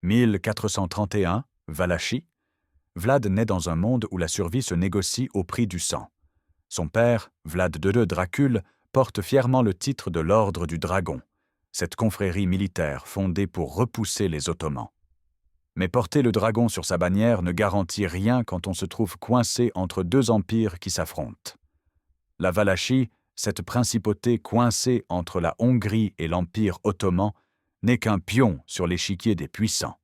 1431, Valachie. Vlad naît dans un monde où la survie se négocie au prix du sang. Son père, Vlad II Dracul, porte fièrement le titre de l'Ordre du Dragon, cette confrérie militaire fondée pour repousser les Ottomans. Mais porter le dragon sur sa bannière ne garantit rien quand on se trouve coincé entre deux empires qui s'affrontent. La Valachie, cette principauté coincée entre la Hongrie et l'Empire ottoman, n'est qu'un pion sur l'échiquier des puissants.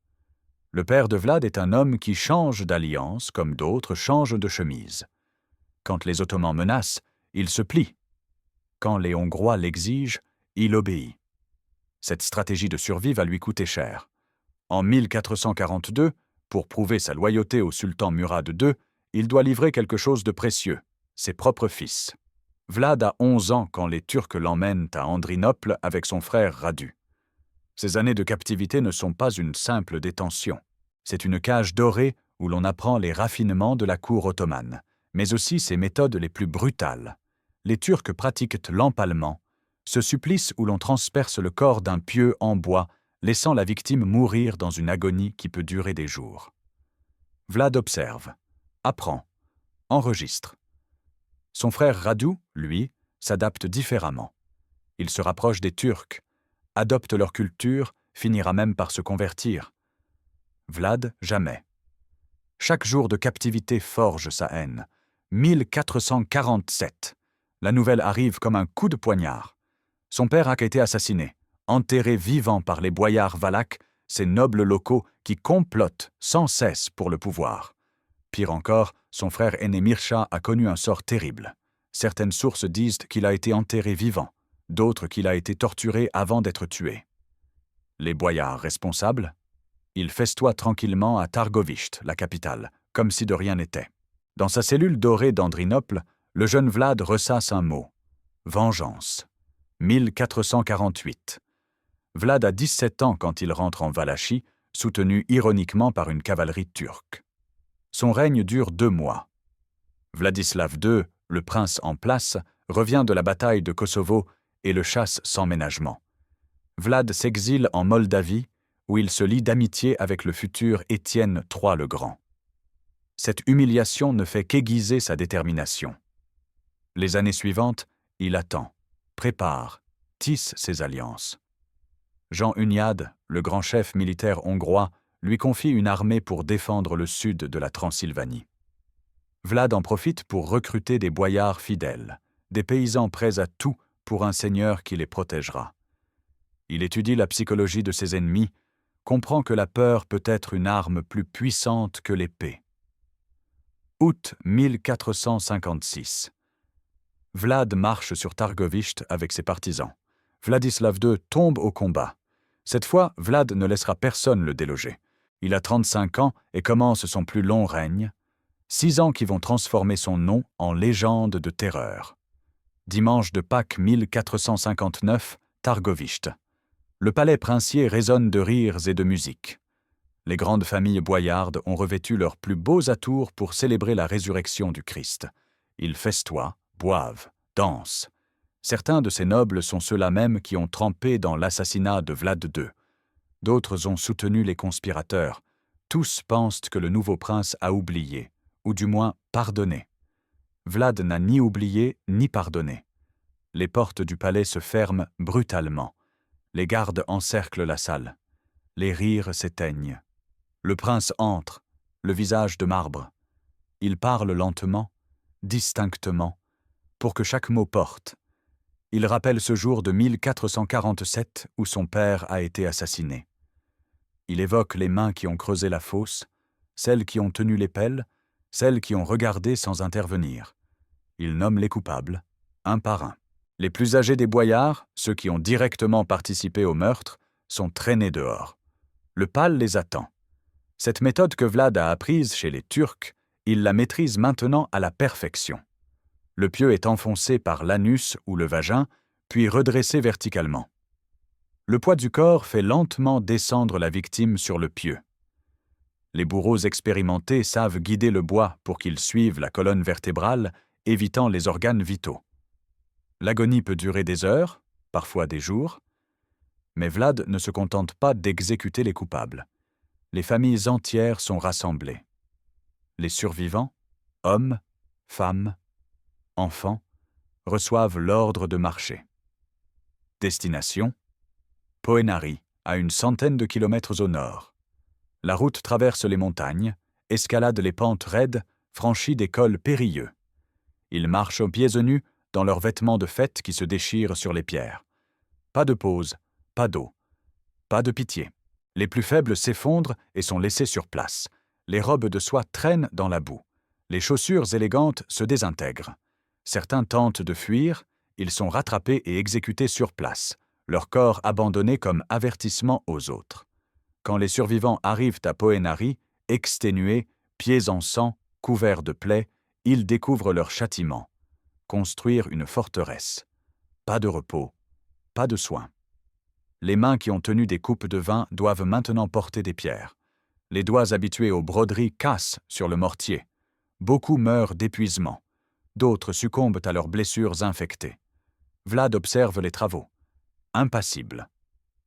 Le père de Vlad est un homme qui change d'alliance comme d'autres changent de chemise. Quand les Ottomans menacent, il se plie. Quand les Hongrois l'exigent, il obéit. Cette stratégie de survie va lui coûter cher. En 1442, pour prouver sa loyauté au sultan Murad II, il doit livrer quelque chose de précieux, ses propres fils. Vlad a 11 ans quand les Turcs l'emmènent à Andrinople avec son frère Radu. Ces années de captivité ne sont pas une simple détention. C'est une cage dorée où l'on apprend les raffinements de la cour ottomane, mais aussi ses méthodes les plus brutales. Les Turcs pratiquent l'empalement, ce supplice où l'on transperce le corps d'un pieu en bois, laissant la victime mourir dans une agonie qui peut durer des jours. Vlad observe, apprend, enregistre. Son frère Radu, lui, s'adapte différemment. Il se rapproche des Turcs, adopte leur culture, finira même par se convertir. Vlad, jamais. Chaque jour de captivité forge sa haine. 1447. La nouvelle arrive comme un coup de poignard. Son père a été assassiné, enterré vivant par les boyards valaques, ces nobles locaux qui complotent sans cesse pour le pouvoir. Pire encore, son frère aîné Mircea a connu un sort terrible. Certaines sources disent qu'il a été enterré vivant, d'autres qu'il a été torturé avant d'être tué. Les boyards responsables? Il festoie tranquillement à Targoviste, la capitale, comme si de rien n'était. Dans sa cellule dorée d'Andrinople, le jeune Vlad ressasse un mot. Vengeance. 1448. Vlad a 17 ans quand il rentre en Valachie, soutenu ironiquement par une cavalerie turque. Son règne dure 2 mois. Vladislav II, le prince en place, revient de la bataille de Kosovo et le chasse sans ménagement. Vlad s'exile en Moldavie, où il se lie d'amitié avec le futur Étienne III le Grand. Cette humiliation ne fait qu'aiguiser sa détermination. Les années suivantes, il attend, prépare, tisse ses alliances. Jean Hunyad, le grand chef militaire hongrois, lui confie une armée pour défendre le sud de la Transylvanie. Vlad en profite pour recruter des boyards fidèles, des paysans prêts à tout pour un seigneur qui les protégera. Il étudie la psychologie de ses ennemis, comprend que la peur peut être une arme plus puissante que l'épée. Août 1456. Vlad marche sur Targoviste avec ses partisans. Vladislav II tombe au combat. Cette fois, Vlad ne laissera personne le déloger. Il a 35 ans et commence son plus long règne, 6 ans qui vont transformer son nom en légende de terreur. Dimanche de Pâques 1459, Targoviste. Le palais princier résonne de rires et de musique. Les grandes familles boyardes ont revêtu leurs plus beaux atours pour célébrer la résurrection du Christ. Ils festoient, boivent, dansent. Certains de ces nobles sont ceux-là même qui ont trempé dans l'assassinat de Vlad II. D'autres ont soutenu les conspirateurs. Tous pensent que le nouveau prince a oublié, ou du moins pardonné. Vlad n'a ni oublié ni pardonné. Les portes du palais se ferment brutalement. Les gardes encerclent la salle. Les rires s'éteignent. Le prince entre, le visage de marbre. Il parle lentement, distinctement, pour que chaque mot porte. Il rappelle ce jour de 1447 où son père a été assassiné. Il évoque les mains qui ont creusé la fosse, celles qui ont tenu l'épelle, celles qui ont regardé sans intervenir. Il nomme les coupables, un par un. Les plus âgés des boyards, ceux qui ont directement participé au meurtre, sont traînés dehors. Le pal les attend. Cette méthode que Vlad a apprise chez les Turcs, il la maîtrise maintenant à la perfection. Le pieu est enfoncé par l'anus ou le vagin, puis redressé verticalement. Le poids du corps fait lentement descendre la victime sur le pieu. Les bourreaux expérimentés savent guider le bois pour qu'il suive la colonne vertébrale, évitant les organes vitaux. L'agonie peut durer des heures, parfois des jours, mais Vlad ne se contente pas d'exécuter les coupables. les familles entières sont rassemblées. Les survivants, hommes, femmes, enfants, reçoivent l'ordre de marcher. Destination : Poenari, à une centaine de kilomètres au nord. La route traverse les montagnes, escalade les pentes raides, franchit des cols périlleux. Ils marchent aux pieds nus dans leurs vêtements de fête qui se déchirent sur les pierres. Pas de pause, pas d'eau, pas de pitié. Les plus faibles s'effondrent et sont laissés sur place. Les robes de soie traînent dans la boue. Les chaussures élégantes se désintègrent. Certains tentent de fuir, ils sont rattrapés et exécutés sur place, leur corps abandonné comme avertissement aux autres. Quand les survivants arrivent à Poenari, exténués, pieds en sang, couverts de plaies, ils découvrent leur châtiment. Construire une forteresse. Pas de repos, pas de soins. Les mains qui ont tenu des coupes de vin doivent maintenant porter des pierres. Les doigts habitués aux broderies cassent sur le mortier. Beaucoup meurent d'épuisement. D'autres succombent à leurs blessures infectées. Vlad observe les travaux. Impassible.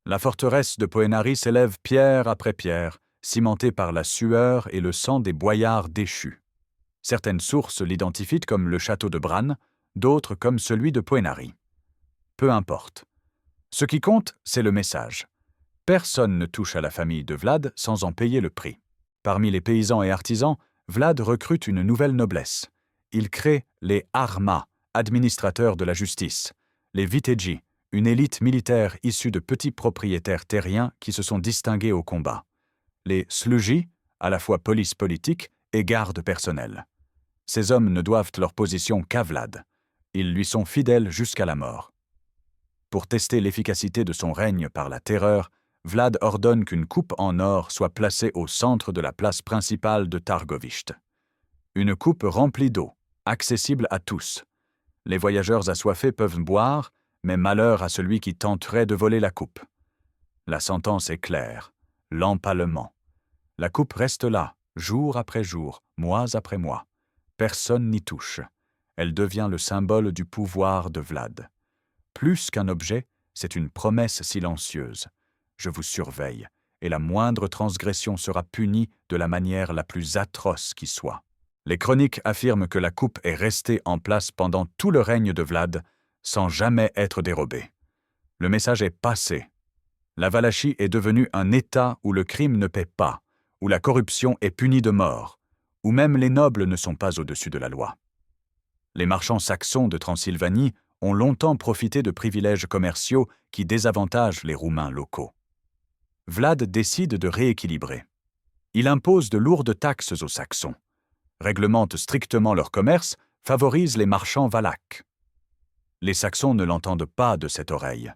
La forteresse de Poenari s'élève pierre après pierre, cimentée par la sueur et le sang des boyards déchus. Certaines sources l'identifient comme le château de Bran, d'autres comme celui de Poenari. Peu importe. Ce qui compte, c'est le message. Personne ne touche à la famille de Vlad sans en payer le prix. Parmi les paysans et artisans, Vlad recrute une nouvelle noblesse. Il crée les Arma, administrateurs de la justice, les Viteji, une élite militaire issue de petits propriétaires terriens qui se sont distingués au combat, les Sluji, à la fois police politique et garde personnelle. Ces hommes ne doivent leur position qu'à Vlad. Ils lui sont fidèles jusqu'à la mort. Pour tester l'efficacité de son règne par la terreur, Vlad ordonne qu'une coupe en or soit placée au centre de la place principale de Targovishte. Une coupe remplie d'eau, accessible à tous. Les voyageurs assoiffés peuvent boire, mais malheur à celui qui tenterait de voler la coupe. La sentence est claire, l'empalement. La coupe reste là, jour après jour, mois après mois. Personne n'y touche. Elle devient le symbole du pouvoir de Vlad. Plus qu'un objet, c'est une promesse silencieuse. Je vous surveille, et la moindre transgression sera punie de la manière la plus atroce qui soit. Les chroniques affirment que la coupe est restée en place pendant tout le règne de Vlad, sans jamais être dérobée. Le message est passé. La Valachie est devenue un État où le crime ne paie pas, où la corruption est punie de mort, où même les nobles ne sont pas au-dessus de la loi. Les marchands saxons de Transylvanie ont longtemps profité de privilèges commerciaux qui désavantagent les Roumains locaux. Vlad décide de rééquilibrer. Il impose de lourdes taxes aux Saxons, réglemente strictement leur commerce, favorise les marchands valaques. Les Saxons ne l'entendent pas de cette oreille.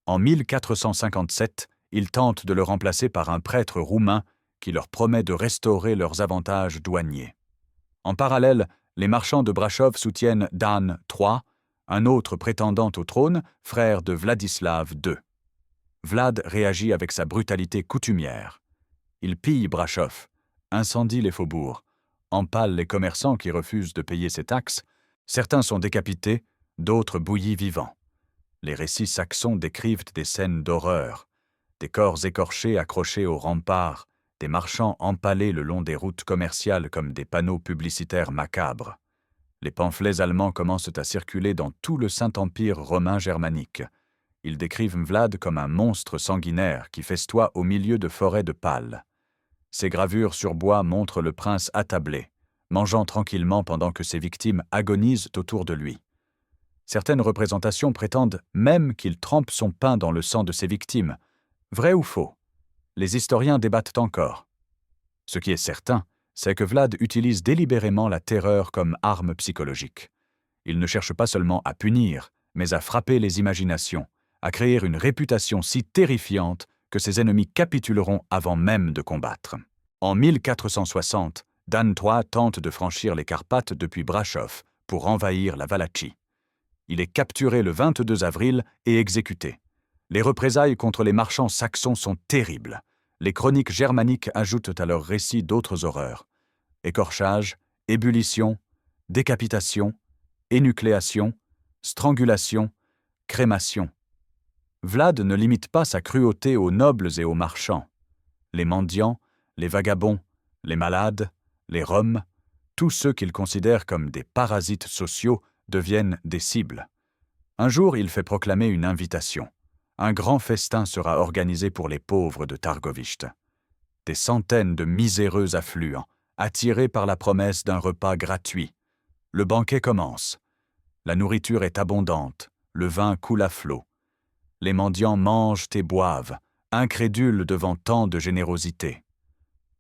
En 1457, il tente de le remplacer par un prêtre roumain qui leur promet de restaurer leurs avantages douaniers. En parallèle, les marchands de Brașov soutiennent Dan III, un autre prétendant au trône, frère de Vladislav II. Vlad réagit avec sa brutalité coutumière. Il pille Brașov, incendie les faubourgs, empale les commerçants qui refusent de payer ses taxes, certains sont décapités, d'autres bouillis vivants. Les récits saxons décrivent des scènes d'horreur, des corps écorchés accrochés aux remparts, des marchands empalés le long des routes commerciales comme des panneaux publicitaires macabres. Les pamphlets allemands commencent à circuler dans tout le Saint-Empire romain germanique. Ils décrivent Vlad comme un monstre sanguinaire qui festoie au milieu de forêts de pales. Ces gravures sur bois montrent le prince attablé, mangeant tranquillement pendant que ses victimes agonisent autour de lui. Certaines représentations prétendent même qu'il trempe son pain dans le sang de ses victimes. Vrai ou faux? Les historiens débattent encore. Ce qui est certain, c'est que Vlad utilise délibérément la terreur comme arme psychologique. Il ne cherche pas seulement à punir, mais à frapper les imaginations, à créer une réputation si terrifiante que ses ennemis capituleront avant même de combattre. En 1460, Dan III tente de franchir les Carpates depuis Brașov pour envahir la Valachie. Il est capturé le 22 avril et exécuté. Les représailles contre les marchands saxons sont terribles. Les chroniques germaniques ajoutent à leur récit d'autres horreurs. Écorchage, ébullition, décapitation, énucléation, strangulation, crémation. Vlad ne limite pas sa cruauté aux nobles et aux marchands. Les mendiants, les vagabonds, les malades, les Roms, tous ceux qu'ils considèrent comme des parasites sociaux deviennent des cibles. Un jour, il fait proclamer une invitation. Un grand festin sera organisé pour les pauvres de Targovishte. Des centaines de miséreux affluent, attirés par la promesse d'un repas gratuit. Le banquet commence. La nourriture est abondante, le vin coule à flot. Les mendiants mangent et boivent, incrédules devant tant de générosité.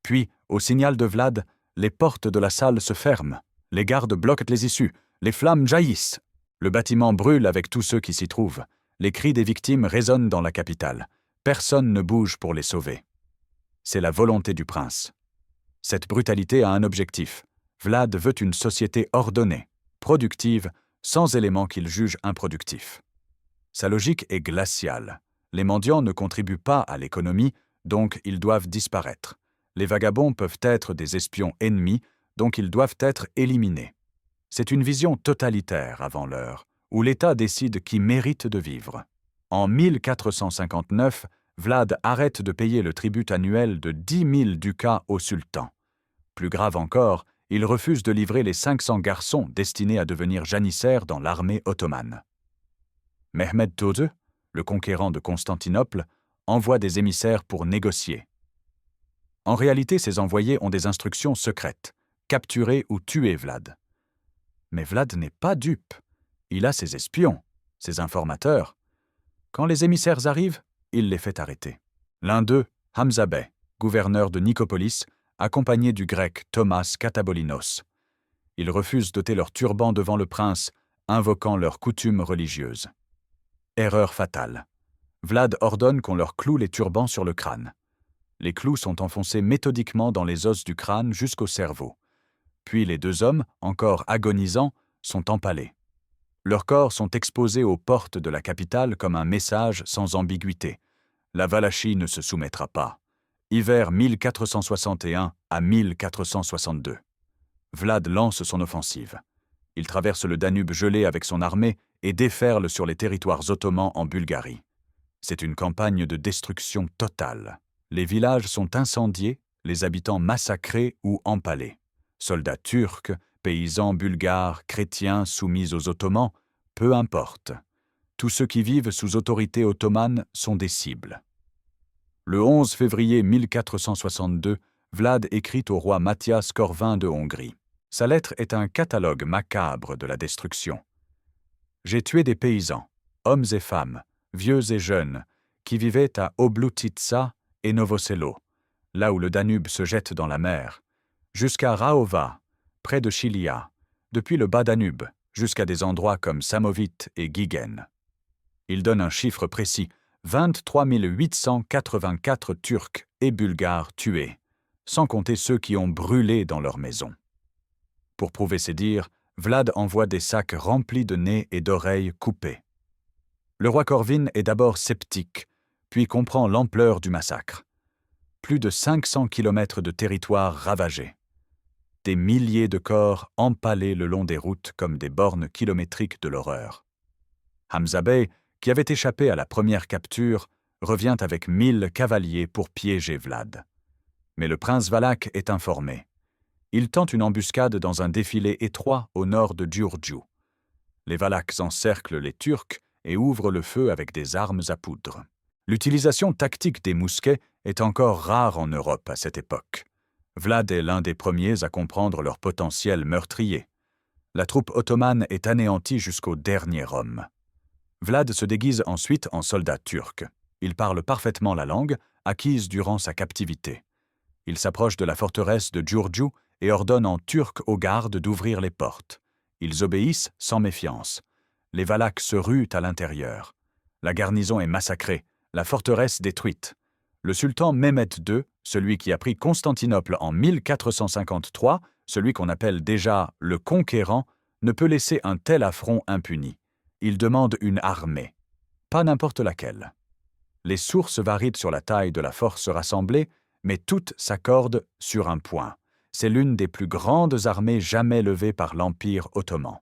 Puis, au signal de Vlad, les portes de la salle se ferment, les gardes bloquent les issues, les flammes jaillissent. Le bâtiment brûle avec tous ceux qui s'y trouvent. Les cris des victimes résonnent dans la capitale. Personne ne bouge pour les sauver. C'est la volonté du prince. Cette brutalité a un objectif. Vlad veut une société ordonnée, productive, sans éléments qu'il juge improductifs. Sa logique est glaciale. Les mendiants ne contribuent pas à l'économie, donc ils doivent disparaître. Les vagabonds peuvent être des espions ennemis, donc ils doivent être éliminés. C'est une vision totalitaire avant l'heure, où l'État décide qui mérite de vivre. En 1459, Vlad arrête de payer le tribut annuel de 10 000 ducats au sultan. Plus grave encore, il refuse de livrer les 500 garçons destinés à devenir janissaires dans l'armée ottomane. Mehmed II, le conquérant de Constantinople, envoie des émissaires pour négocier. En réalité, ces envoyés ont des instructions secrètes, capturer ou tuer Vlad. Mais Vlad n'est pas dupe. Il a ses espions, ses informateurs. Quand les émissaires arrivent, il les fait arrêter. L'un d'eux, Hamza Bey, gouverneur de Nicopolis, accompagné du grec Thomas Katabolinos. Ils refusent d'ôter leur turban devant le prince, invoquant leurs coutumes religieuses. Erreur fatale. Vlad ordonne qu'on leur cloue les turbans sur le crâne. Les clous sont enfoncés méthodiquement dans les os du crâne jusqu'au cerveau. Puis les deux hommes, encore agonisants, sont empalés. Leurs corps sont exposés aux portes de la capitale comme un message sans ambiguïté. La Valachie ne se soumettra pas. Hiver 1461 à 1462. Vlad lance son offensive. Il traverse le Danube gelé avec son armée et déferle sur les territoires ottomans en Bulgarie. C'est une campagne de destruction totale. Les villages sont incendiés, les habitants massacrés ou empalés. Soldats turcs, paysans bulgares, chrétiens soumis aux Ottomans, peu importe. Tous ceux qui vivent sous autorité ottomane sont des cibles. Le 11 février 1462, Vlad écrit au roi Mathias Corvin de Hongrie. Sa lettre est un catalogue macabre de la destruction. « J'ai tué des paysans, hommes et femmes, vieux et jeunes, qui vivaient à Oblutitsa et Novoselo, là où le Danube se jette dans la mer, jusqu'à Rahova, près de Chilia, depuis le bas Danube, jusqu'à des endroits comme Samovit et Gigen. » Il donne un chiffre précis, 23 884 Turcs et Bulgares tués, sans compter ceux qui ont brûlé dans leurs maisons. Pour prouver ses dires, Vlad envoie des sacs remplis de nez et d'oreilles coupés. Le roi Corvin est d'abord sceptique, puis comprend l'ampleur du massacre. Plus de 500 kilomètres de territoire ravagés. Des milliers de corps empalés le long des routes comme des bornes kilométriques de l'horreur. Hamza Bey, qui avait échappé à la première capture, revient avec 1000 cavaliers pour piéger Vlad. Mais le prince valach est informé. Il tente une embuscade dans un défilé étroit au nord de Giurgiu. Les Valaques encerclent les Turcs et ouvrent le feu avec des armes à poudre. L'utilisation tactique des mousquets est encore rare en Europe à cette époque. Vlad est l'un des premiers à comprendre leur potentiel meurtrier. La troupe ottomane est anéantie jusqu'au dernier homme. Vlad se déguise ensuite en soldat turc. Il parle parfaitement la langue, acquise durant sa captivité. Il s'approche de la forteresse de Giurgiu et ordonne en turc aux gardes d'ouvrir les portes. Ils obéissent sans méfiance. Les Valaques se ruent à l'intérieur. La garnison est massacrée, la forteresse détruite. Le sultan Mehmed II, celui qui a pris Constantinople en 1453, celui qu'on appelle déjà le conquérant, ne peut laisser un tel affront impuni. Il demande une armée, pas n'importe laquelle. Les sources varient sur la taille de la force rassemblée, mais toutes s'accordent sur un point. C'est l'une des plus grandes armées jamais levées par l'Empire ottoman.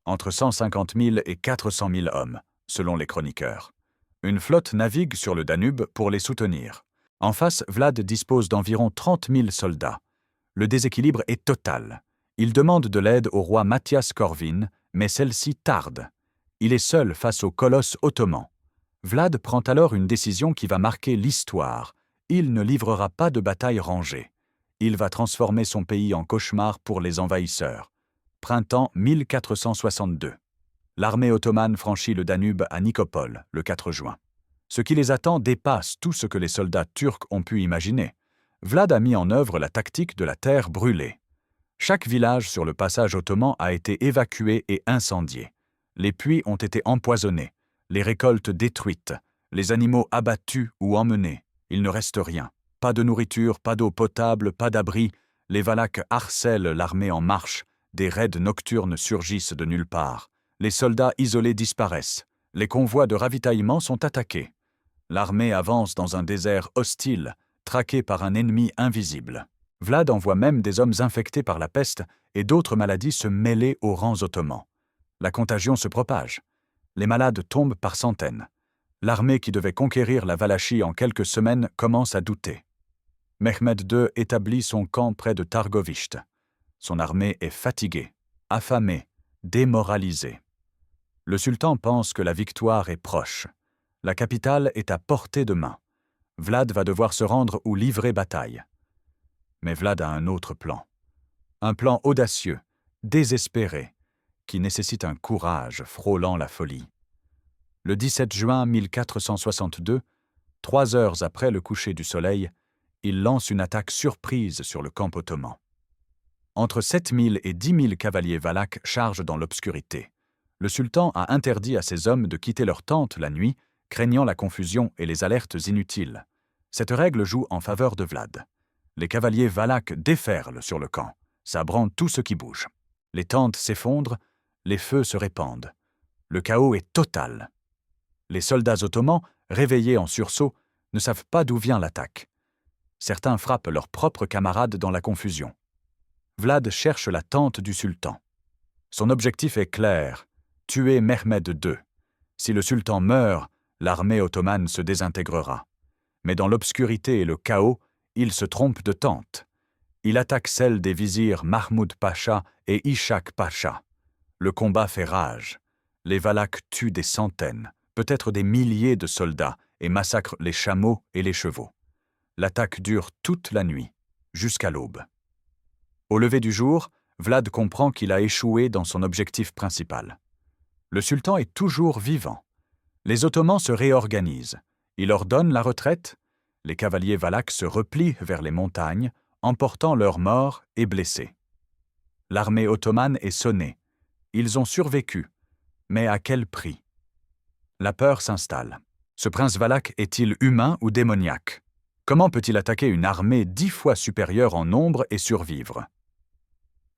Entre 150 000 et 400 000 hommes, selon les chroniqueurs. Une flotte navigue sur le Danube pour les soutenir. En face, Vlad dispose d'environ 30 000 soldats. Le déséquilibre est total. Il demande de l'aide au roi Mathias Corvin, mais celle-ci tarde. Il est seul face au colosse ottoman. Vlad prend alors une décision qui va marquer l'histoire. Il ne livrera pas de bataille rangée. Il va transformer son pays en cauchemar pour les envahisseurs. Printemps 1462. L'armée ottomane franchit le Danube à Nicopole, le 4 juin. Ce qui les attend dépasse tout ce que les soldats turcs ont pu imaginer. Vlad a mis en œuvre la tactique de la terre brûlée. Chaque village sur le passage ottoman a été évacué et incendié. Les puits ont été empoisonnés, les récoltes détruites, les animaux abattus ou emmenés. Il ne reste rien. Pas de nourriture, pas d'eau potable, pas d'abri. Les Valaques harcèlent l'armée en marche. Des raids nocturnes surgissent de nulle part. Les soldats isolés disparaissent. Les convois de ravitaillement sont attaqués. L'armée avance dans un désert hostile, traquée par un ennemi invisible. Vlad envoie même des hommes infectés par la peste et d'autres maladies se mêler aux rangs ottomans. La contagion se propage. Les malades tombent par centaines. L'armée qui devait conquérir la Valachie en quelques semaines commence à douter. Mehmed II établit son camp près de Targovishte. Son armée est fatiguée, affamée, démoralisée. Le sultan pense que la victoire est proche. La capitale est à portée de main. Vlad va devoir se rendre ou livrer bataille. Mais Vlad a un autre plan. Un plan audacieux, désespéré, qui nécessite un courage frôlant la folie. Le 17 juin 1462, 3 heures après le coucher du soleil, il lance une attaque surprise sur le camp ottoman. Entre 7 000 et 10 000 cavaliers valaques chargent dans l'obscurité. Le sultan a interdit à ses hommes de quitter leur tente la nuit, craignant la confusion et les alertes inutiles. Cette règle joue en faveur de Vlad. Les cavaliers valaques déferlent sur le camp, sabrant tout ce qui bouge. Les tentes s'effondrent, les feux se répandent. Le chaos est total. Les soldats ottomans, réveillés en sursaut, ne savent pas d'où vient l'attaque. Certains frappent leurs propres camarades dans la confusion. Vlad cherche la tente du sultan. Son objectif est clair, tuer Mehmed II. Si le sultan meurt, l'armée ottomane se désintégrera. Mais dans l'obscurité et le chaos, il se trompe de tente. Il attaque celle des vizirs Mahmoud Pacha et Ishak Pacha. Le combat fait rage. Les Valaques tuent des centaines, peut-être des milliers de soldats et massacrent les chameaux et les chevaux. L'attaque dure toute la nuit, jusqu'à l'aube. Au lever du jour, Vlad comprend qu'il a échoué dans son objectif principal. Le sultan est toujours vivant. Les Ottomans se réorganisent. Il ordonne la retraite. Les cavaliers valaques se replient vers les montagnes, emportant leurs morts et blessés. L'armée ottomane est sonnée. Ils ont survécu. Mais à quel prix? La peur s'installe. Ce prince valaque est-il humain ou démoniaque? Comment peut-il attaquer une armée 10 fois supérieure en nombre et survivre?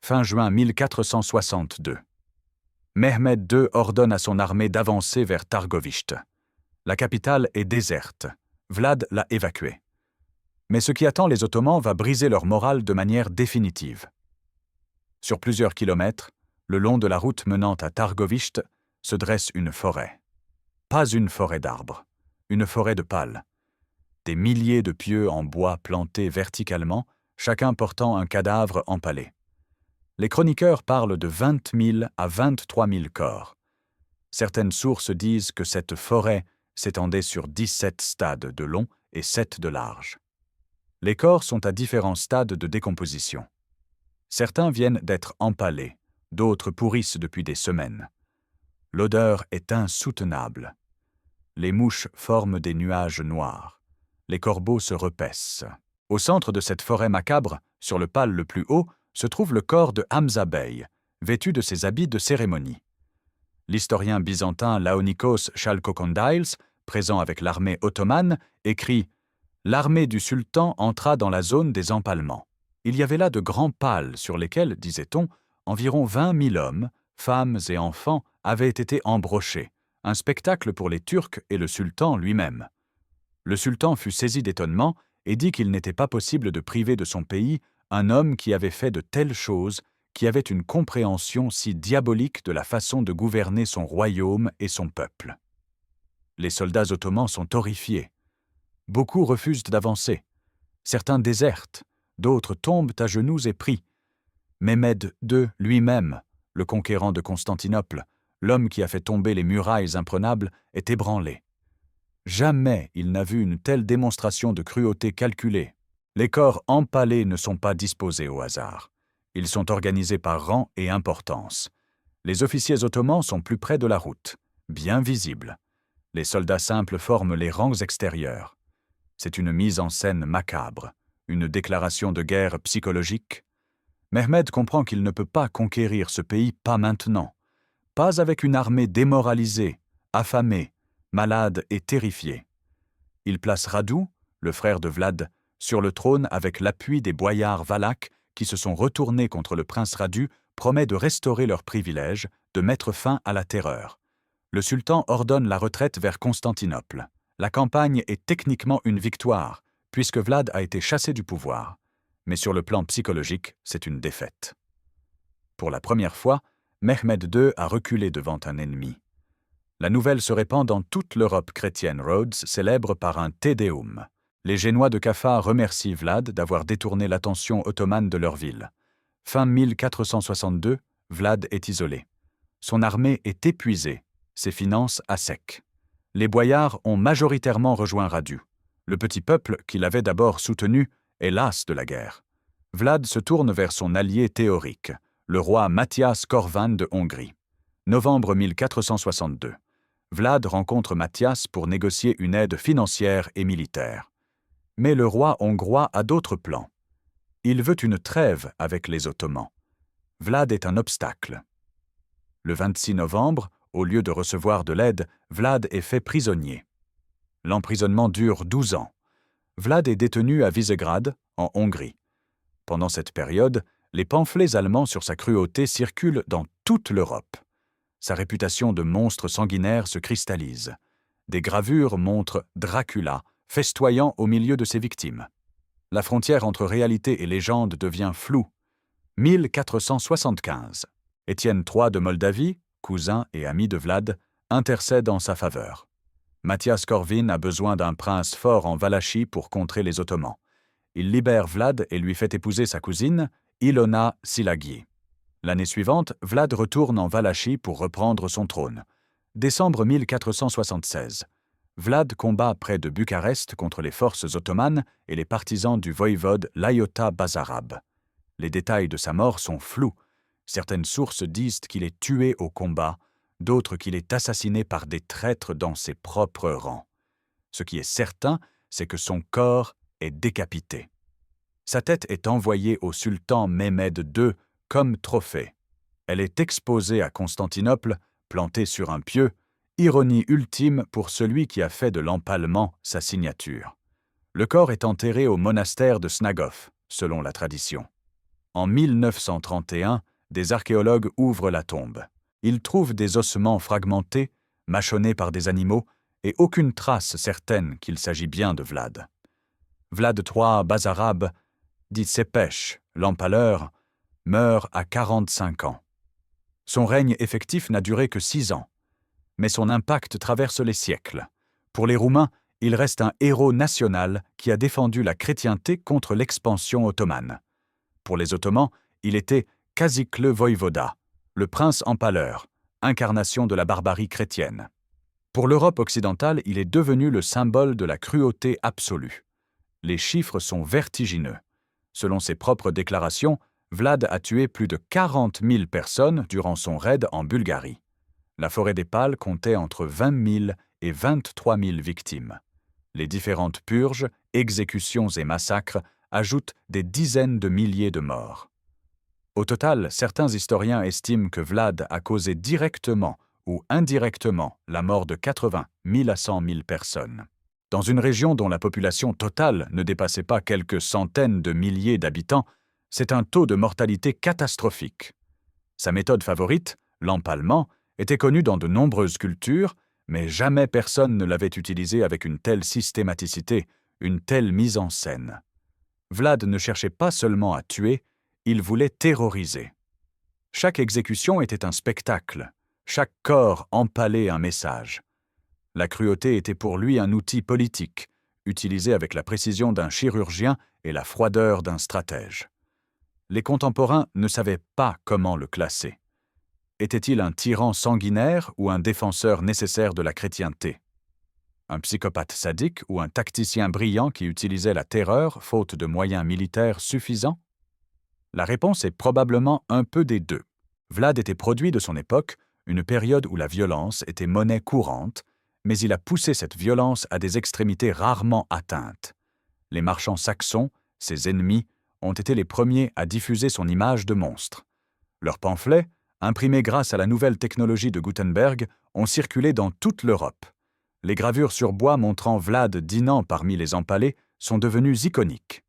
Fin juin 1462. Mehmed II ordonne à son armée d'avancer vers Targovishte. La capitale est déserte. Vlad l'a évacuée. Mais ce qui attend les Ottomans va briser leur morale de manière définitive. Sur plusieurs kilomètres, le long de la route menant à Targovishte, se dresse une forêt. Pas une forêt d'arbres, une forêt de pales. Des milliers de pieux en bois plantés verticalement, chacun portant un cadavre empalé. Les chroniqueurs parlent de 20 000 à 23 000 corps. Certaines sources disent que cette forêt s'étendait sur 17 stades de long et 7 de large. Les corps sont à différents stades de décomposition. Certains viennent d'être empalés, d'autres pourrissent depuis des semaines. L'odeur est insoutenable. Les mouches forment des nuages noirs. Les corbeaux se repaissent. Au centre de cette forêt macabre, sur le pal le plus haut, se trouve le corps de Hamza Bey, vêtu de ses habits de cérémonie. L'historien byzantin Laonikos Chalkokondyles, présent avec l'armée ottomane, écrit « L'armée du sultan entra dans la zone des empalements. Il y avait là de grands pales sur lesquels, disait-on, environ 20 000 hommes, femmes et enfants avaient été embrochés, un spectacle pour les Turcs et le sultan lui-même. Le sultan fut saisi d'étonnement et dit qu'il n'était pas possible de priver de son pays un homme qui avait fait de telles choses, qui avait une compréhension si diabolique de la façon de gouverner son royaume et son peuple. Les soldats ottomans sont horrifiés. Beaucoup refusent d'avancer. Certains désertent, d'autres tombent à genoux et prient. Mehmed II lui-même, le conquérant de Constantinople, l'homme qui a fait tomber les murailles imprenables, est ébranlé. Jamais il n'a vu une telle démonstration de cruauté calculée. Les corps empalés ne sont pas disposés au hasard. Ils sont organisés par rang et importance. Les officiers ottomans sont plus près de la route, bien visibles. Les soldats simples forment les rangs extérieurs. C'est une mise en scène macabre, une déclaration de guerre psychologique. Mehmed comprend qu'il ne peut pas conquérir ce pays, pas maintenant, pas avec une armée démoralisée, affamée, malade et terrifiée. Il place Radu, le frère de Vlad, sur le trône avec l'appui des boyards valaques qui se sont retournés contre le prince Radu, promet de restaurer leurs privilèges, de mettre fin à la terreur. Le sultan ordonne la retraite vers Constantinople. La campagne est techniquement une victoire, puisque Vlad a été chassé du pouvoir. Mais sur le plan psychologique, c'est une défaite. Pour la première fois, Mehmed II a reculé devant un ennemi. La nouvelle se répand dans toute l'Europe chrétienne. Rhodes célèbre par un Te Deum. Les Génois de Kaffa remercient Vlad d'avoir détourné l'attention ottomane de leur ville. Fin 1462, Vlad est isolé. Son armée est épuisée, ses finances à sec. Les boyards ont majoritairement rejoint Radu. Le petit peuple qui l'avait d'abord soutenu est las de la guerre. Vlad se tourne vers son allié théorique, le roi Mathias Corvin de Hongrie. Novembre 1462. Vlad rencontre Mathias pour négocier une aide financière et militaire. Mais le roi hongrois a d'autres plans. Il veut une trêve avec les Ottomans. Vlad est un obstacle. Le 26 novembre, au lieu de recevoir de l'aide, Vlad est fait prisonnier. L'emprisonnement dure 12 ans. Vlad est détenu à Visegrad, en Hongrie. Pendant cette période, les pamphlets allemands sur sa cruauté circulent dans toute l'Europe. Sa réputation de monstre sanguinaire se cristallise. Des gravures montrent Dracula festoyant au milieu de ses victimes. La frontière entre réalité et légende devient floue. 1475. Étienne III de Moldavie, cousin et ami de Vlad, intercède en sa faveur. Mathias Corvin a besoin d'un prince fort en Valachie pour contrer les Ottomans. Il libère Vlad et lui fait épouser sa cousine, Ilona Szilágyi. L'année suivante, Vlad retourne en Valachie pour reprendre son trône. Décembre 1476. Vlad combat près de Bucarest contre les forces ottomanes et les partisans du voïvode Laiota Basarab. Les détails de sa mort sont flous. Certaines sources disent qu'il est tué au combat, d'autres qu'il est assassiné par des traîtres dans ses propres rangs. Ce qui est certain, c'est que son corps est décapité. Sa tête est envoyée au sultan Mehmed II comme trophée. Elle est exposée à Constantinople, plantée sur un pieu, ironie ultime pour celui qui a fait de l'empalement sa signature. Le corps est enterré au monastère de Snagov, selon la tradition. En 1931, des archéologues ouvrent la tombe. Ils trouvent des ossements fragmentés, mâchonnés par des animaux, et aucune trace certaine qu'il s'agit bien de Vlad. Vlad III Basarab, dit Sépèche, l'empaleur, meurt à 45 ans. Son règne effectif n'a duré que 6 ans, mais son impact traverse les siècles. Pour les Roumains, il reste un héros national qui a défendu la chrétienté contre l'expansion ottomane. Pour les Ottomans, il était Kazikle Voïvoda, le prince empaleur, incarnation de la barbarie chrétienne. Pour l'Europe occidentale, il est devenu le symbole de la cruauté absolue. Les chiffres sont vertigineux. Selon ses propres déclarations, Vlad a tué plus de 40 000 personnes durant son raid en Bulgarie. La forêt des Pales comptait entre 20 000 et 23 000 victimes. Les différentes purges, exécutions et massacres ajoutent des dizaines de milliers de morts. Au total, certains historiens estiment que Vlad a causé directement ou indirectement la mort de 80 000 à 100 000 personnes. Dans une région dont la population totale ne dépassait pas quelques centaines de milliers d'habitants, c'est un taux de mortalité catastrophique. Sa méthode favorite, l'empalement, était connue dans de nombreuses cultures, mais jamais personne ne l'avait utilisée avec une telle systématicité, une telle mise en scène. Vlad ne cherchait pas seulement à tuer, il voulait terroriser. Chaque exécution était un spectacle, chaque corps empalé un message. La cruauté était pour lui un outil politique, utilisé avec la précision d'un chirurgien et la froideur d'un stratège. Les contemporains ne savaient pas comment le classer. Était-il un tyran sanguinaire ou un défenseur nécessaire de la chrétienté? Un psychopathe sadique ou un tacticien brillant qui utilisait la terreur faute de moyens militaires suffisants? La réponse est probablement un peu des deux. Vlad était produit de son époque, une période où la violence était monnaie courante, mais il a poussé cette violence à des extrémités rarement atteintes. Les marchands saxons, ses ennemis, ont été les premiers à diffuser son image de monstre. Leurs pamphlets, imprimés grâce à la nouvelle technologie de Gutenberg, ont circulé dans toute l'Europe. Les gravures sur bois montrant Vlad dînant parmi les empalés sont devenues iconiques.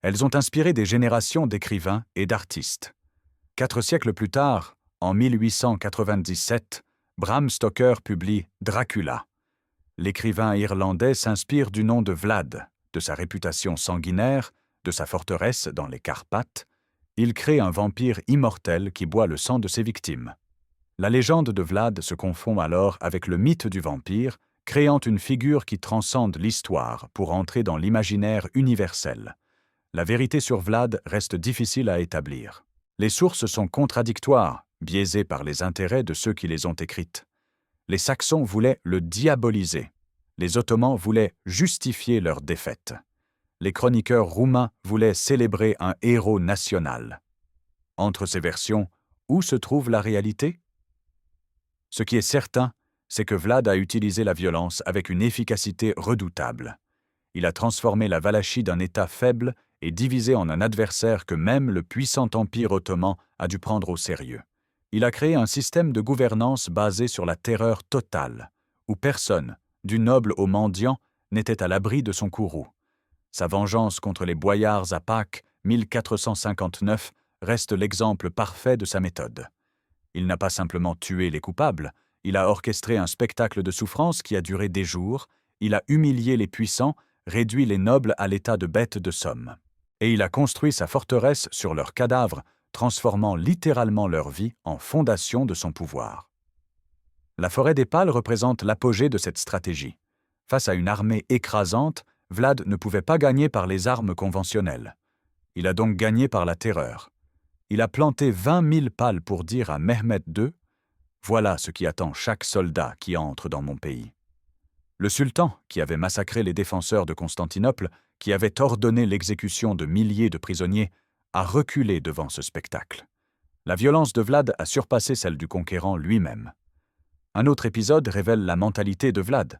Elles ont inspiré des générations d'écrivains et d'artistes. 4 siècles plus tard, en 1897, Bram Stoker publie Dracula. L'écrivain irlandais s'inspire du nom de Vlad, de sa réputation sanguinaire, de sa forteresse dans les Carpates. Il crée un vampire immortel qui boit le sang de ses victimes. La légende de Vlad se confond alors avec le mythe du vampire, créant une figure qui transcende l'histoire pour entrer dans l'imaginaire universel. La vérité sur Vlad reste difficile à établir. Les sources sont contradictoires, biaisées par les intérêts de ceux qui les ont écrites. Les Saxons voulaient le diaboliser. Les Ottomans voulaient justifier leur défaite. Les chroniqueurs roumains voulaient célébrer un héros national. Entre ces versions, où se trouve la réalité? Ce qui est certain, c'est que Vlad a utilisé la violence avec une efficacité redoutable. Il a transformé la Valachie d'un État faible et divisé en un adversaire que même le puissant empire ottoman a dû prendre au sérieux. Il a créé un système de gouvernance basé sur la terreur totale, où personne, du noble au mendiant, n'était à l'abri de son courroux. Sa vengeance contre les boyards à Pâques, 1459, reste l'exemple parfait de sa méthode. Il n'a pas simplement tué les coupables, il a orchestré un spectacle de souffrance qui a duré des jours, il a humilié les puissants, réduit les nobles à l'état de bêtes de somme. Et il a construit sa forteresse sur leurs cadavres, transformant littéralement leur vie en fondation de son pouvoir. La forêt des Pales représente l'apogée de cette stratégie. Face à une armée écrasante, Vlad ne pouvait pas gagner par les armes conventionnelles. Il a donc gagné par la terreur. Il a planté 20 000 pales pour dire à Mehmed II « Voilà ce qui attend chaque soldat qui entre dans mon pays ». Le sultan, qui avait massacré les défenseurs de Constantinople, qui avait ordonné l'exécution de milliers de prisonniers, a reculé devant ce spectacle. La violence de Vlad a surpassé celle du conquérant lui-même. Un autre épisode révèle la mentalité de Vlad.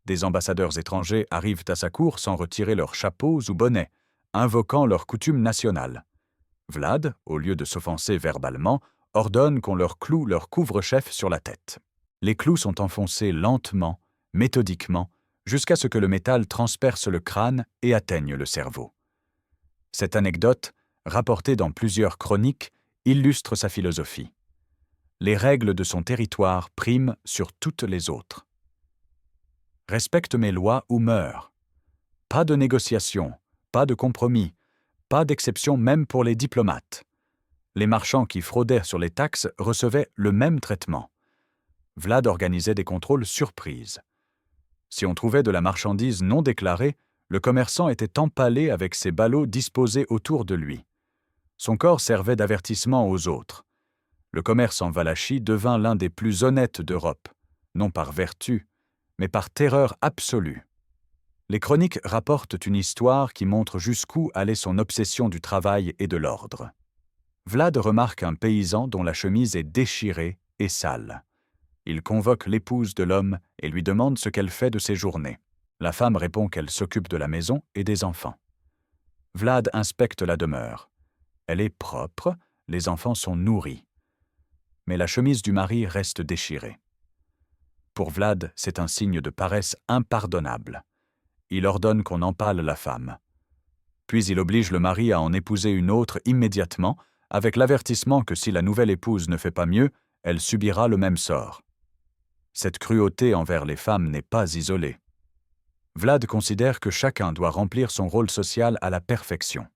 Des ambassadeurs étrangers arrivent à sa cour sans retirer leurs chapeaux ou bonnets, invoquant leurs coutumes nationales. Vlad, au lieu de s'offenser verbalement, ordonne qu'on leur cloue leur couvre-chef sur la tête. Les clous sont enfoncés lentement, méthodiquement, jusqu'à ce que le métal transperce le crâne et atteigne le cerveau. Cette anecdote, rapportée dans plusieurs chroniques, illustre sa philosophie. Les règles de son territoire priment sur toutes les autres. Respecte mes lois ou meurs. Pas de négociation, pas de compromis, pas d'exception même pour les diplomates. Les marchands qui fraudaient sur les taxes recevaient le même traitement. Vlad organisait des contrôles surprises. Si on trouvait de la marchandise non déclarée, le commerçant était empalé avec ses ballots disposés autour de lui. Son corps servait d'avertissement aux autres. Le commerce en Valachie devint l'un des plus honnêtes d'Europe, non par vertu, mais par terreur absolue. Les chroniques rapportent une histoire qui montre jusqu'où allait son obsession du travail et de l'ordre. Vlad remarque un paysan dont la chemise est déchirée et sale. Il convoque l'épouse de l'homme et lui demande ce qu'elle fait de ses journées. La femme répond qu'elle s'occupe de la maison et des enfants. Vlad inspecte la demeure. Elle est propre, les enfants sont nourris. Mais la chemise du mari reste déchirée. Pour Vlad, c'est un signe de paresse impardonnable. Il ordonne qu'on empale la femme. Puis il oblige le mari à en épouser une autre immédiatement, avec l'avertissement que si la nouvelle épouse ne fait pas mieux, elle subira le même sort. Cette cruauté envers les femmes n'est pas isolée. Vlad considère que chacun doit remplir son rôle social à la perfection.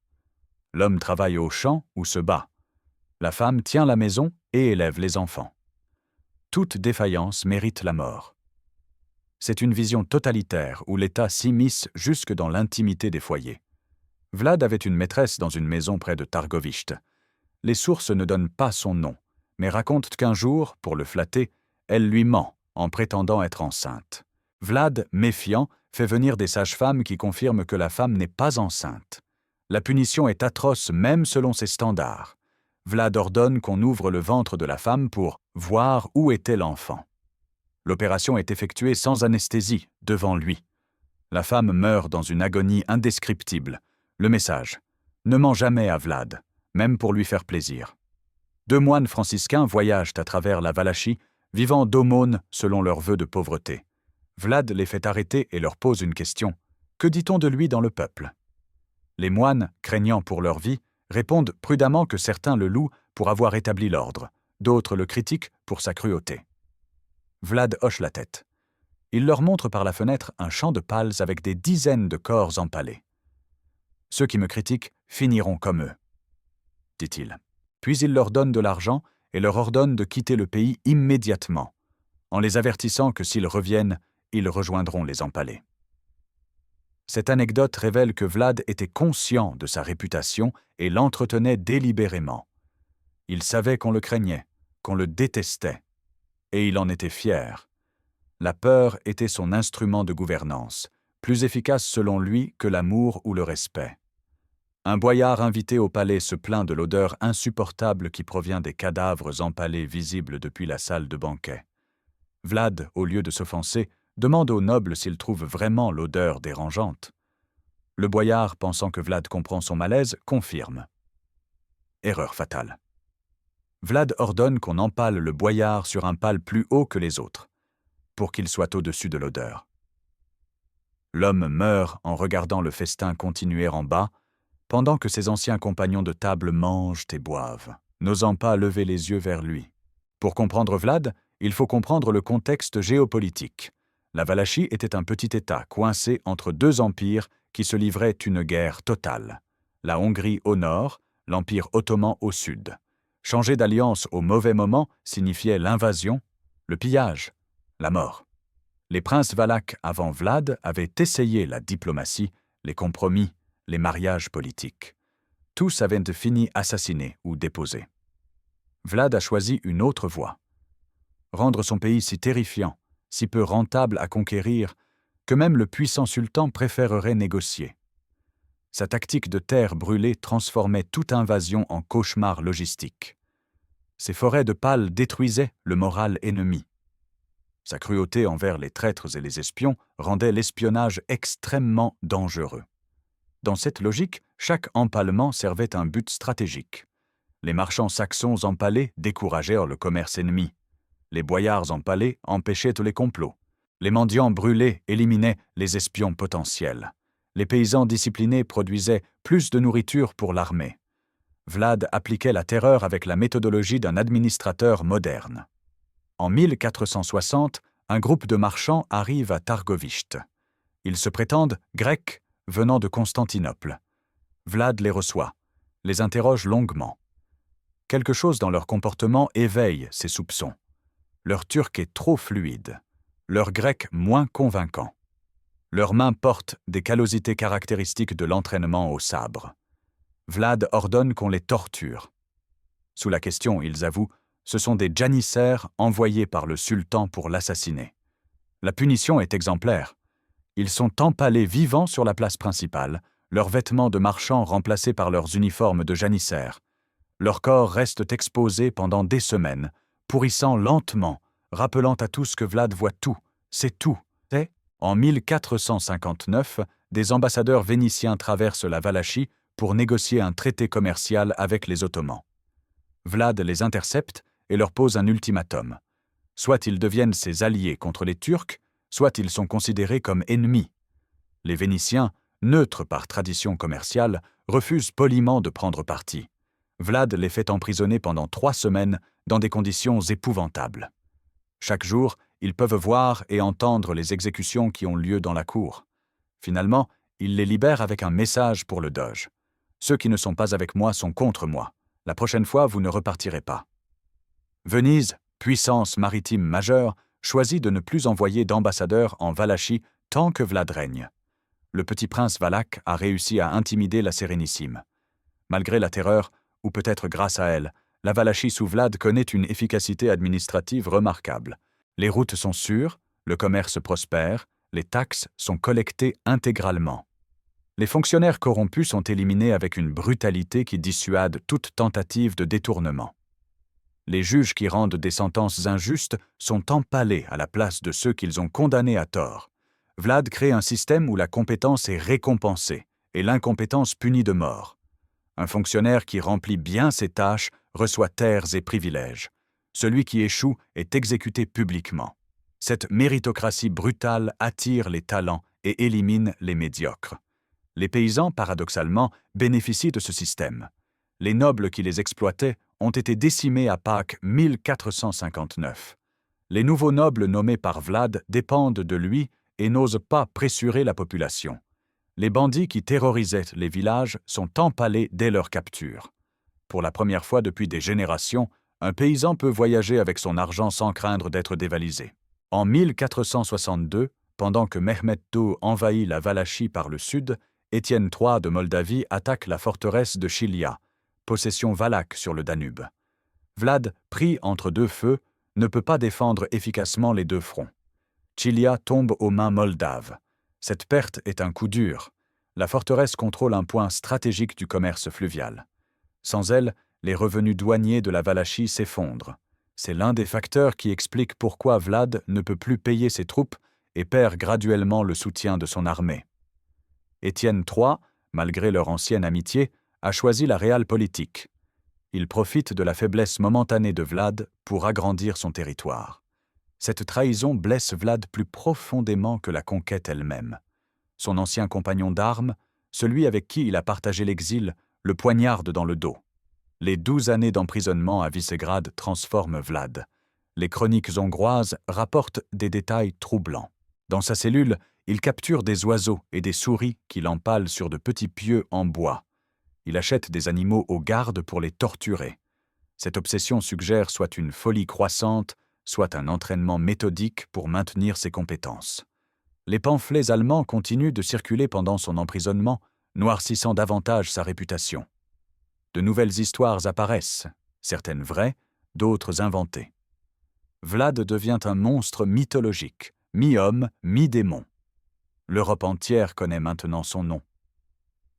L'homme travaille au champ ou se bat. La femme tient la maison et élève les enfants. Toute défaillance mérite la mort. C'est une vision totalitaire où l'État s'immisce jusque dans l'intimité des foyers. Vlad avait une maîtresse dans une maison près de Targovište. Les sources ne donnent pas son nom, mais racontent qu'un jour, pour le flatter, elle lui ment en prétendant être enceinte. Vlad, méfiant, fait venir des sages-femmes qui confirment que la femme n'est pas enceinte. La punition est atroce même selon ses standards. Vlad ordonne qu'on ouvre le ventre de la femme pour voir où était l'enfant. L'opération est effectuée sans anesthésie, devant lui. La femme meurt dans une agonie indescriptible. Le message : ne mens jamais à Vlad, même pour lui faire plaisir. 2 moines franciscains voyagent à travers la Valachie, vivant d'aumônes selon leurs vœux de pauvreté. Vlad les fait arrêter et leur pose une question : que dit-on de lui dans le peuple ? Les moines, craignant pour leur vie, répondent prudemment que certains le louent pour avoir établi l'ordre, d'autres le critiquent pour sa cruauté. Vlad hoche la tête. Il leur montre par la fenêtre un champ de pales avec des dizaines de corps empalés. « Ceux qui me critiquent finiront comme eux », dit-il. Puis il leur donne de l'argent et leur ordonne de quitter le pays immédiatement, en les avertissant que s'ils reviennent, ils rejoindront les empalés. Cette anecdote révèle que Vlad était conscient de sa réputation et l'entretenait délibérément. Il savait qu'on le craignait, qu'on le détestait, et il en était fier. La peur était son instrument de gouvernance, plus efficace selon lui que l'amour ou le respect. Un boyard invité au palais se plaint de l'odeur insupportable qui provient des cadavres empalés visibles depuis la salle de banquet. Vlad, au lieu de s'offenser, demande au noble s'il trouve vraiment l'odeur dérangeante. Le boyard, pensant que Vlad comprend son malaise, confirme. Erreur fatale. Vlad ordonne qu'on empale le boyard sur un pal plus haut que les autres, pour qu'il soit au-dessus de l'odeur. L'homme meurt en regardant le festin continuer en bas, pendant que ses anciens compagnons de table mangent et boivent, n'osant pas lever les yeux vers lui. Pour comprendre Vlad, il faut comprendre le contexte géopolitique. La Valachie était un petit État coincé entre 2 empires qui se livraient une guerre totale. La Hongrie au nord, l'Empire ottoman au sud. Changer d'alliance au mauvais moment signifiait l'invasion, le pillage, la mort. Les princes valaques avant Vlad avaient essayé la diplomatie, les compromis, les mariages politiques. Tous avaient fini assassinés ou déposés. Vlad a choisi une autre voie. Rendre son pays si terrifiant, si peu rentable à conquérir, que même le puissant sultan préférerait négocier. Sa tactique de terre brûlée transformait toute invasion en cauchemar logistique. Ses forêts de pales détruisaient le moral ennemi. Sa cruauté envers les traîtres et les espions rendait l'espionnage extrêmement dangereux. Dans cette logique, chaque empalement servait un but stratégique. Les marchands saxons empalés découragèrent le commerce ennemi. Les boyards empalés empêchaient tous les complots. Les mendiants brûlés éliminaient les espions potentiels. Les paysans disciplinés produisaient plus de nourriture pour l'armée. Vlad appliquait la terreur avec la méthodologie d'un administrateur moderne. En 1460, un groupe de marchands arrive à Targovište. Ils se prétendent grecs venant de Constantinople. Vlad les reçoit, les interroge longuement. Quelque chose dans leur comportement éveille ses soupçons. Leur turc est trop fluide, leur grec moins convaincant. Leurs mains portent des callosités caractéristiques de l'entraînement au sabre. Vlad ordonne qu'on les torture. Sous la question, ils avouent, ce sont des janissaires envoyés par le sultan pour l'assassiner. La punition est exemplaire. Ils sont empalés vivants sur la place principale, leurs vêtements de marchands remplacés par leurs uniformes de janissaires. Leurs corps restent exposés pendant des semaines, pourrissant lentement, rappelant à tous que Vlad voit tout, c'est tout. En 1459, des ambassadeurs vénitiens traversent la Valachie pour négocier un traité commercial avec les Ottomans. Vlad les intercepte et leur pose un ultimatum. Soit ils deviennent ses alliés contre les Turcs, soit ils sont considérés comme ennemis. Les Vénitiens, neutres par tradition commerciale, refusent poliment de prendre parti. Vlad les fait emprisonner pendant 3 semaines dans des conditions épouvantables. Chaque jour, ils peuvent voir et entendre les exécutions qui ont lieu dans la cour. Finalement, il les libère avec un message pour le doge. « Ceux qui ne sont pas avec moi sont contre moi. La prochaine fois, vous ne repartirez pas. » Venise, puissance maritime majeure, choisit de ne plus envoyer d'ambassadeurs en Valachie tant que Vlad règne. Le petit prince valaque a réussi à intimider la Sérénissime. Malgré la terreur, ou peut-être grâce à elle, la Valachie sous Vlad connaît une efficacité administrative remarquable. Les routes sont sûres, le commerce prospère, les taxes sont collectées intégralement. Les fonctionnaires corrompus sont éliminés avec une brutalité qui dissuade toute tentative de détournement. Les juges qui rendent des sentences injustes sont empalés à la place de ceux qu'ils ont condamnés à tort. Vlad crée un système où la compétence est récompensée et l'incompétence punie de mort. Un fonctionnaire qui remplit bien ses tâches reçoit terres et privilèges. Celui qui échoue est exécuté publiquement. Cette méritocratie brutale attire les talents et élimine les médiocres. Les paysans, paradoxalement, bénéficient de ce système. Les nobles qui les exploitaient ont été décimés à Pâques 1459. Les nouveaux nobles nommés par Vlad dépendent de lui et n'osent pas pressurer la population. Les bandits qui terrorisaient les villages sont empalés dès leur capture. Pour la première fois depuis des générations, un paysan peut voyager avec son argent sans craindre d'être dévalisé. En 1462, pendant que Mehmet II envahit la Valachie par le sud, Étienne III de Moldavie attaque la forteresse de Chilia, possession valaque sur le Danube. Vlad, pris entre deux feux, ne peut pas défendre efficacement les deux fronts. Chilia tombe aux mains moldaves. Cette perte est un coup dur. La forteresse contrôle un point stratégique du commerce fluvial. Sans elle, les revenus douaniers de la Valachie s'effondrent. C'est l'un des facteurs qui explique pourquoi Vlad ne peut plus payer ses troupes et perd graduellement le soutien de son armée. Étienne III, malgré leur ancienne amitié, a choisi la realpolitik. Il profite de la faiblesse momentanée de Vlad pour agrandir son territoire. Cette trahison blesse Vlad plus profondément que la conquête elle-même. Son ancien compagnon d'armes, celui avec qui il a partagé l'exil, le poignarde dans le dos. Les 12 années d'emprisonnement à Visegrad transforment Vlad. Les chroniques hongroises rapportent des détails troublants. Dans sa cellule, il capture des oiseaux et des souris qu'il empale sur de petits pieux en bois. Il achète des animaux aux gardes pour les torturer. Cette obsession suggère soit une folie croissante, soit un entraînement méthodique pour maintenir ses compétences. Les pamphlets allemands continuent de circuler pendant son emprisonnement, noircissant davantage sa réputation. De nouvelles histoires apparaissent, certaines vraies, d'autres inventées. Vlad devient un monstre mythologique, mi-homme, mi-démon. L'Europe entière connaît maintenant son nom.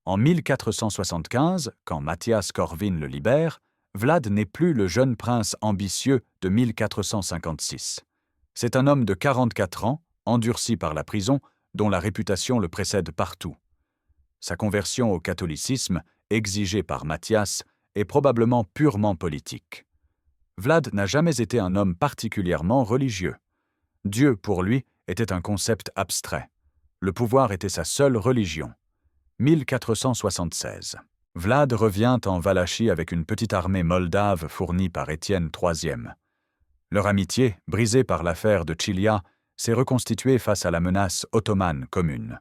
En 1475, quand Matthias Corvin le libère, Vlad n'est plus le jeune prince ambitieux de 1456. C'est un homme de 44 ans, endurci par la prison, dont la réputation le précède partout. Sa conversion au catholicisme, exigée par Matthias, est probablement purement politique. Vlad n'a jamais été un homme particulièrement religieux. Dieu, pour lui, était un concept abstrait. Le pouvoir était sa seule religion. 1476. Vlad revient en Valachie avec une petite armée moldave fournie par Étienne III. Leur amitié, brisée par l'affaire de Chilia, s'est reconstituée face à la menace ottomane commune.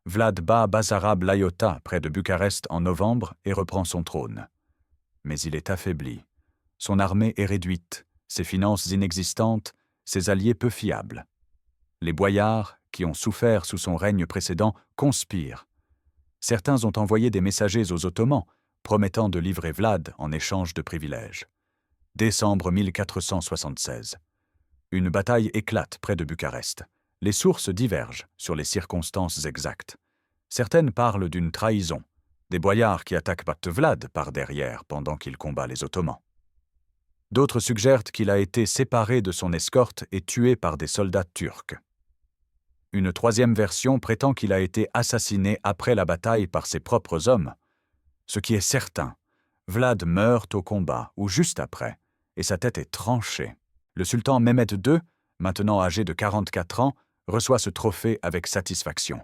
Vlad bat Basarab Laiota près de Bucarest en novembre et reprend son trône. Mais il est affaibli. Son armée est réduite, ses finances inexistantes, ses alliés peu fiables. Les boyards, qui ont souffert sous son règne précédent, conspirent. Certains ont envoyé des messagers aux Ottomans, promettant de livrer Vlad en échange de privilèges. Décembre 1476. Une bataille éclate près de Bucarest. Les sources divergent sur les circonstances exactes. Certaines parlent d'une trahison, des boyards qui attaquent Vlad par derrière pendant qu'il combat les Ottomans. D'autres suggèrent qu'il a été séparé de son escorte et tué par des soldats turcs. Une troisième version prétend qu'il a été assassiné après la bataille par ses propres hommes. Ce qui est certain, Vlad meurt au combat ou juste après, et sa tête est tranchée. Le sultan Mehmet II, maintenant âgé de 44 ans, reçoit ce trophée avec satisfaction.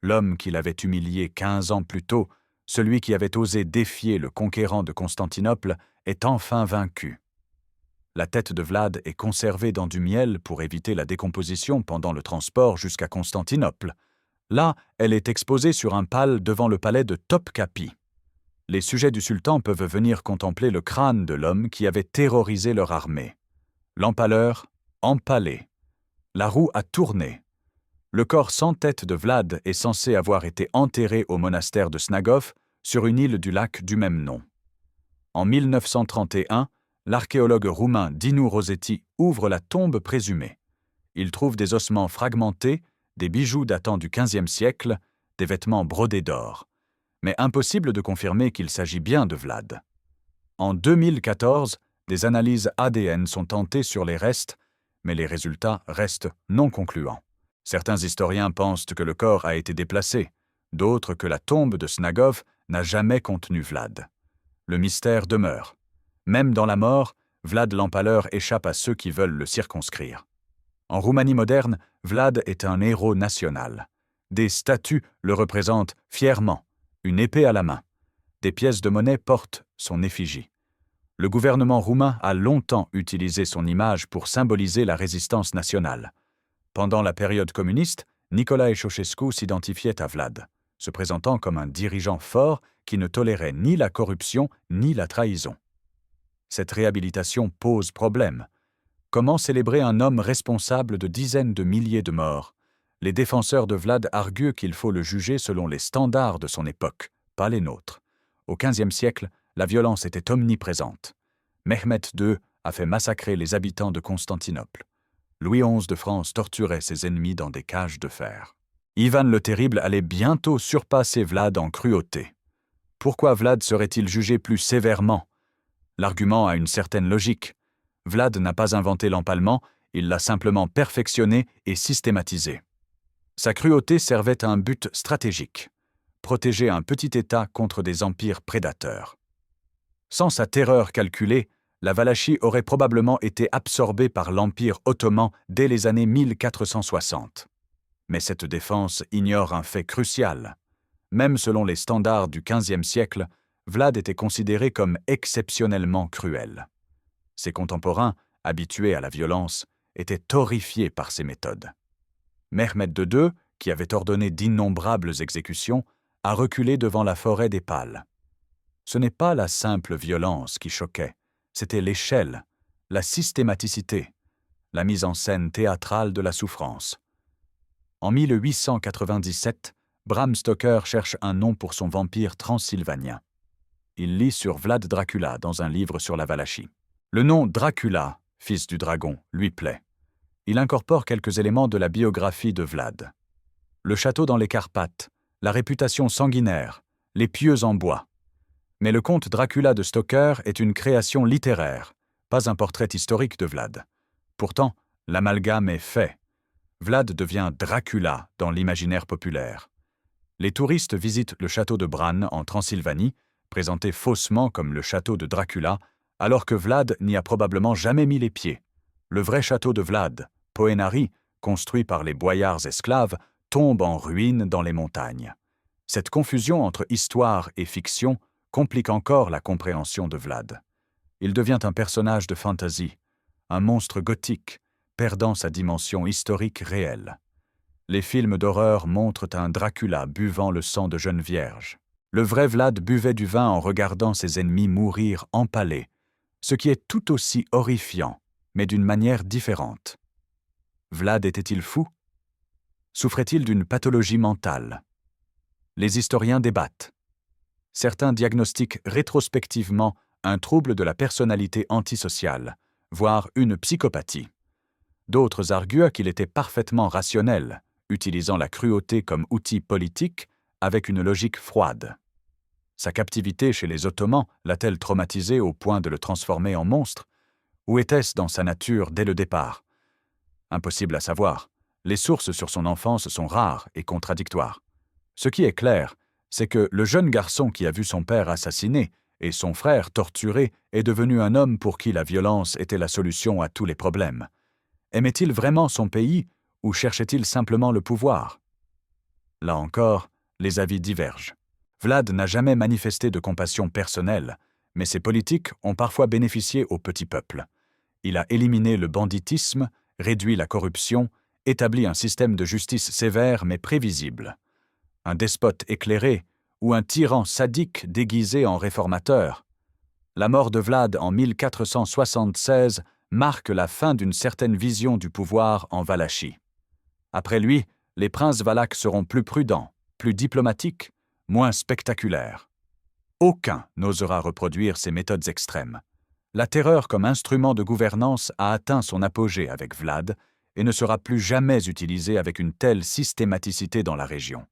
L'homme qui l'avait humilié 15 ans plus tôt, celui qui avait osé défier le conquérant de Constantinople, est enfin vaincu. La tête de Vlad est conservée dans du miel pour éviter la décomposition pendant le transport jusqu'à Constantinople. Là, elle est exposée sur un pal devant le palais de Topkapi. Les sujets du sultan peuvent venir contempler le crâne de l'homme qui avait terrorisé leur armée. L'empaleur, empalé. La roue a tourné. Le corps sans tête de Vlad est censé avoir été enterré au monastère de Snagov, sur une île du lac du même nom. En 1931, l'archéologue roumain Dinu Rosetti ouvre la tombe présumée. Il trouve des ossements fragmentés, des bijoux datant du XVe siècle, des vêtements brodés d'or. Mais impossible de confirmer qu'il s'agit bien de Vlad. En 2014, des analyses ADN sont tentées sur les restes, mais les résultats restent non concluants. Certains historiens pensent que le corps a été déplacé, d'autres que la tombe de Snagov n'a jamais contenu Vlad. Le mystère demeure. Même dans la mort, Vlad l'Empaleur échappe à ceux qui veulent le circonscrire. En Roumanie moderne, Vlad est un héros national. Des statues le représentent fièrement, une épée à la main. Des pièces de monnaie portent son effigie. Le gouvernement roumain a longtemps utilisé son image pour symboliser la résistance nationale. Pendant la période communiste, Nicolae Ceausescu s'identifiait à Vlad, se présentant comme un dirigeant fort qui ne tolérait ni la corruption ni la trahison. Cette réhabilitation pose problème. Comment célébrer un homme responsable de dizaines de milliers de morts? Les défenseurs de Vlad arguent qu'il faut le juger selon les standards de son époque, pas les nôtres. Au XVe siècle, la violence était omniprésente. Mehmet II a fait massacrer les habitants de Constantinople. Louis XI de France torturait ses ennemis dans des cages de fer. Ivan le Terrible allait bientôt surpasser Vlad en cruauté. Pourquoi Vlad serait-il jugé plus sévèrement? L'argument a une certaine logique. Vlad n'a pas inventé l'empalement, il l'a simplement perfectionné et systématisé. Sa cruauté servait à un but stratégique: protéger un petit État contre des empires prédateurs. Sans sa terreur calculée, la Valachie aurait probablement été absorbée par l'Empire ottoman dès les années 1460. Mais cette défense ignore un fait crucial. Même selon les standards du XVe siècle, Vlad était considéré comme exceptionnellement cruel. Ses contemporains, habitués à la violence, étaient horrifiés par ses méthodes. Mehmet II, qui avait ordonné d'innombrables exécutions, a reculé devant la forêt des Pales. Ce n'est pas la simple violence qui choquait, c'était l'échelle, la systématicité, la mise en scène théâtrale de la souffrance. En 1897, Bram Stoker cherche un nom pour son vampire transylvanien. Il lit sur Vlad Dracula dans un livre sur la Valachie. Le nom Dracula, fils du dragon, lui plaît. Il incorpore quelques éléments de la biographie de Vlad. Le château dans les Carpates, la réputation sanguinaire, les pieux en bois. Mais le conte Dracula de Stoker est une création littéraire, pas un portrait historique de Vlad. Pourtant, l'amalgame est fait. Vlad devient Dracula dans l'imaginaire populaire. Les touristes visitent le château de Bran en Transylvanie, présenté faussement comme le château de Dracula, alors que Vlad n'y a probablement jamais mis les pieds. Le vrai château de Vlad, Poenari, construit par les boyards esclaves, tombe en ruine dans les montagnes. Cette confusion entre histoire et fiction complique encore la compréhension de Vlad. Il devient un personnage de fantasy, un monstre gothique, perdant sa dimension historique réelle. Les films d'horreur montrent un Dracula buvant le sang de jeunes vierges. Le vrai Vlad buvait du vin en regardant ses ennemis mourir empalés, ce qui est tout aussi horrifiant, mais d'une manière différente. Vlad était-il fou? Souffrait-il d'une pathologie mentale? Les historiens débattent. Certains diagnostiquent rétrospectivement un trouble de la personnalité antisociale, voire une psychopathie. D'autres arguent qu'il était parfaitement rationnel, utilisant la cruauté comme outil politique avec une logique froide. Sa captivité chez les Ottomans l'a-t-elle traumatisé au point de le transformer en monstre? Ou était-ce dans sa nature dès le départ? Impossible à savoir. Les sources sur son enfance sont rares et contradictoires. Ce qui est clair, c'est que le jeune garçon qui a vu son père assassiné et son frère torturé est devenu un homme pour qui la violence était la solution à tous les problèmes. Aimait-il vraiment son pays ou cherchait-il simplement le pouvoir? Là encore, les avis divergent. Vlad n'a jamais manifesté de compassion personnelle, mais ses politiques ont parfois bénéficié au petit peuple. Il a éliminé le banditisme, réduit la corruption, établi un système de justice sévère mais prévisible. Un despote éclairé ou un tyran sadique déguisé en réformateur. La mort de Vlad en 1476 marque la fin d'une certaine vision du pouvoir en Valachie. Après lui, les princes valaques seront plus prudents, plus diplomatiques, moins spectaculaires. Aucun n'osera reproduire ces méthodes extrêmes. La terreur comme instrument de gouvernance a atteint son apogée avec Vlad et ne sera plus jamais utilisée avec une telle systématicité dans la région.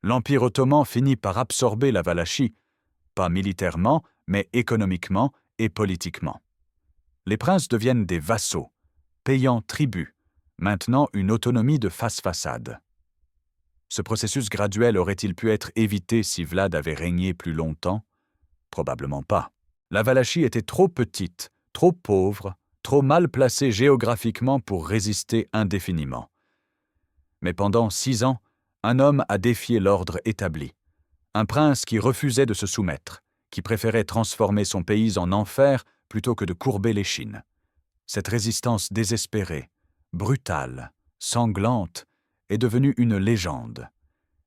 L'Empire ottoman finit par absorber la Valachie, pas militairement, mais économiquement et politiquement. Les princes deviennent des vassaux, payant tribut, maintenant une autonomie de face-façade. Ce processus graduel aurait-il pu être évité si Vlad avait régné plus longtemps? Probablement pas. La Valachie était trop petite, trop pauvre, trop mal placée géographiquement pour résister indéfiniment. Mais pendant 6 ans, un homme a défié l'ordre établi. Un prince qui refusait de se soumettre, qui préférait transformer son pays en enfer plutôt que de courber l'échine. Cette résistance désespérée, brutale, sanglante, est devenue une légende.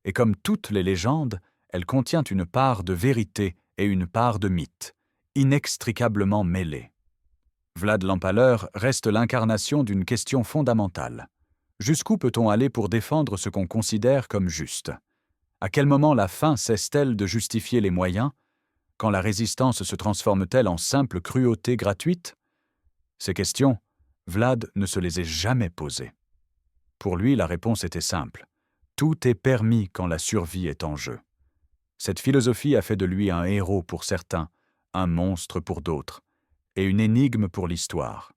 Et comme toutes les légendes, elle contient une part de vérité et une part de mythe, inextricablement mêlées. Vlad l'Empaleur reste l'incarnation d'une question fondamentale. Jusqu'où peut-on aller pour défendre ce qu'on considère comme juste? À quel moment la fin cesse-t-elle de justifier les moyens? Quand la résistance se transforme-t-elle en simple cruauté gratuite? Ces questions, Vlad ne se les est jamais posées. Pour lui, la réponse était simple. Tout est permis quand la survie est en jeu. Cette philosophie a fait de lui un héros pour certains, un monstre pour d'autres, et une énigme pour l'histoire.